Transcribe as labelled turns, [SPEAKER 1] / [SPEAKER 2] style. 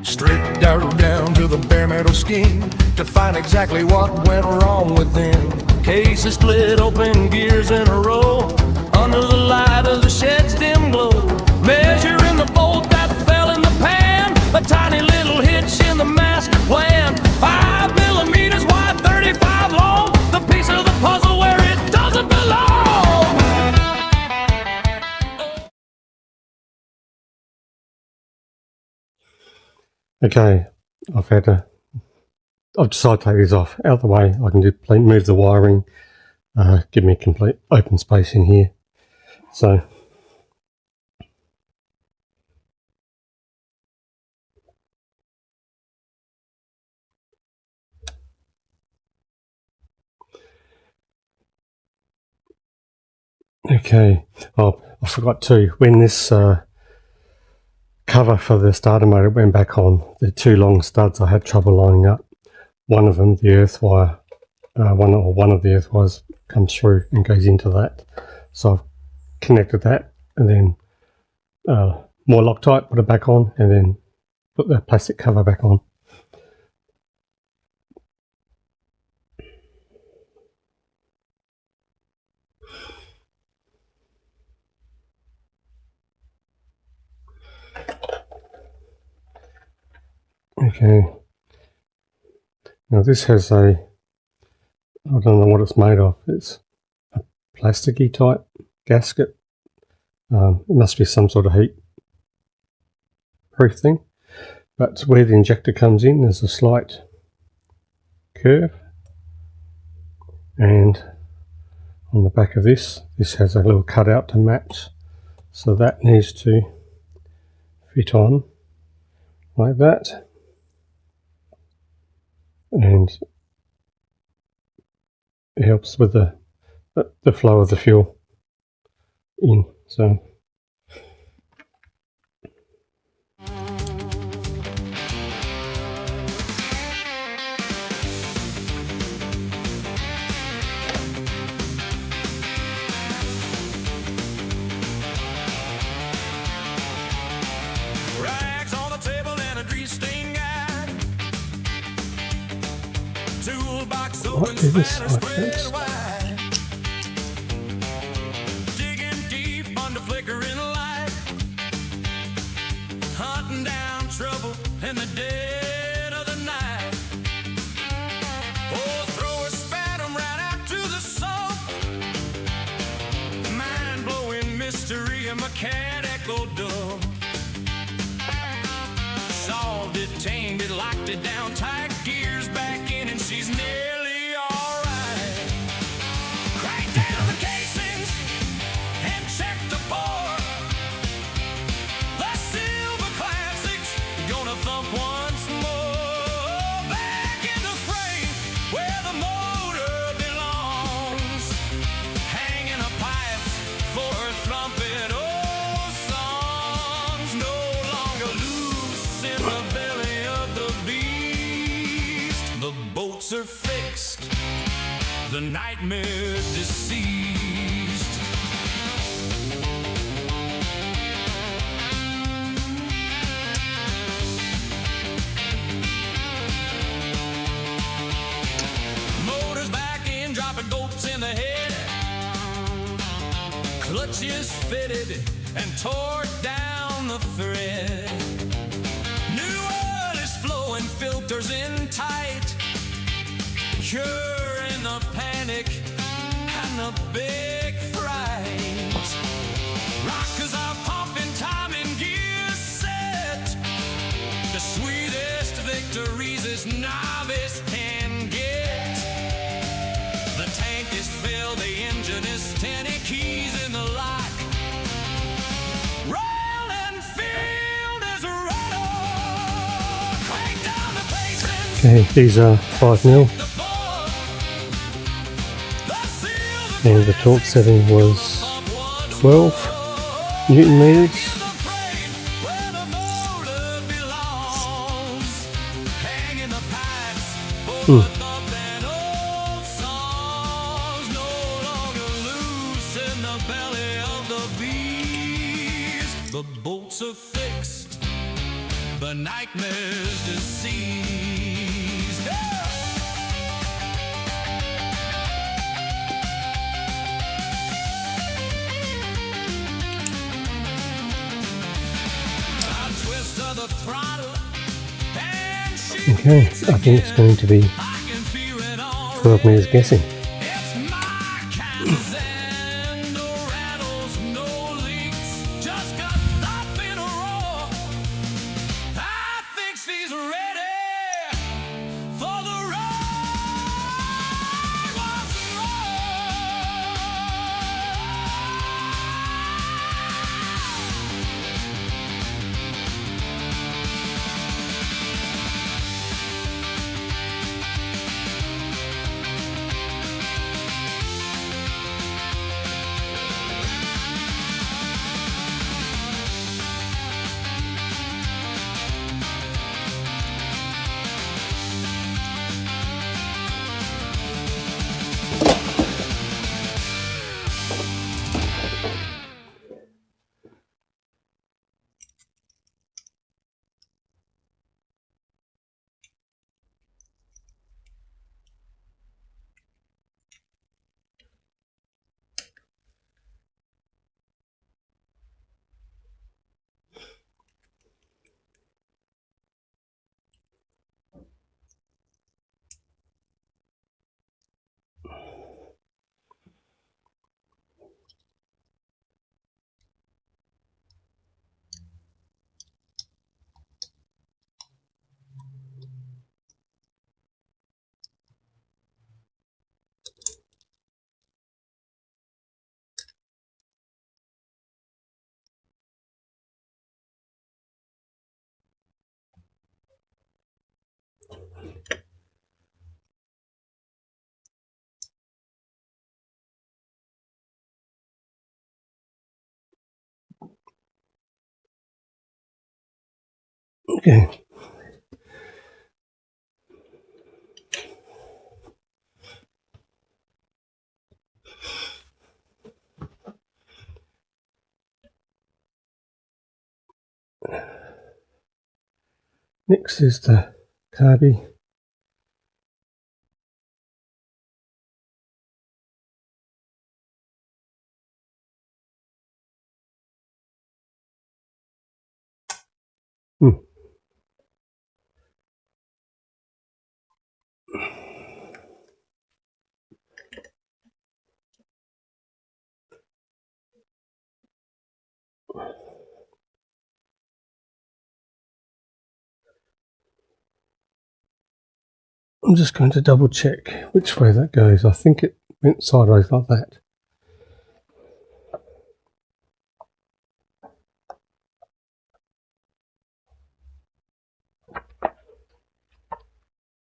[SPEAKER 1] Stripped down to the bare metal skin to find exactly what went wrong within. Case is split open, gears in a row, under the light of the shed's dim glow. Measuring the bolt that fell in the pan, a tiny little hitch in the master plan. 5 millimeters wide, 35 long, the piece of the puzzle where it doesn't belong.
[SPEAKER 2] Okay, I've decided to take these off out of the way. I can move the wiring, give me a complete open space in here. So okay, oh, I forgot to, when this cover for the starter motor went back on, the two long studs I had trouble lining up. One of them, the earth wire, one of the earth wires comes through and goes into that. So I've connected that and then more Loctite, put it back on, and then put the plastic cover back on. Okay, now this has I don't know what it's made of. It's a plasticky type gasket. It must be some sort of heat proof thing. But where the injector comes in, there's a slight curve, and on the back of this has a little cutout to match. So that needs to fit on like that. And it helps with the flow of the fuel in. So
[SPEAKER 1] Rags on the table and a grease stain guide. Toolbox open, spanner spread wide. Digging deep under flickering light. Hunting down trouble in the dead of the night. Oh, throw a spanner right out to the soul. Mind-blowing mystery, a mechanical dull. Solved it, tamed it, locked it down tight, gears back in, and she's nearly alright. Crank down the casings and check the bore. The silver classics gonna thump once more. Back in the frame where the motor belongs, hanging a pipe for her trumpet. Oh, songs no longer loose in the belly of the beast. The bolts are fixed, the nightmare deceased. Motors back in, dropping bolts in the head. Clutches fitted and tore down the thread. New oil is flowing, filters in tight, curing the panic and the big fright. Rockers are pumping, time and gear set. The sweetest victories this novice can get. The tank is filled, the engine is 10 keys in the lock. Royal Enfield is ready. Crank down the pacings.
[SPEAKER 2] okay, these are 5mm, and the torque setting was 12 Newton meters.
[SPEAKER 1] The bolts are fixed, but nightmares deceased. I twist of the throttle and she
[SPEAKER 2] Okay, I think it's going to be
[SPEAKER 1] I can feel it all.
[SPEAKER 2] 12 meters guessing.
[SPEAKER 1] It's my kind of sand, no rattles, no leaks, just got up in a roar. I think she's ready for the ride once
[SPEAKER 2] Okay. Next is the carby. I'm just going to double check which way that goes. I think it went sideways like that.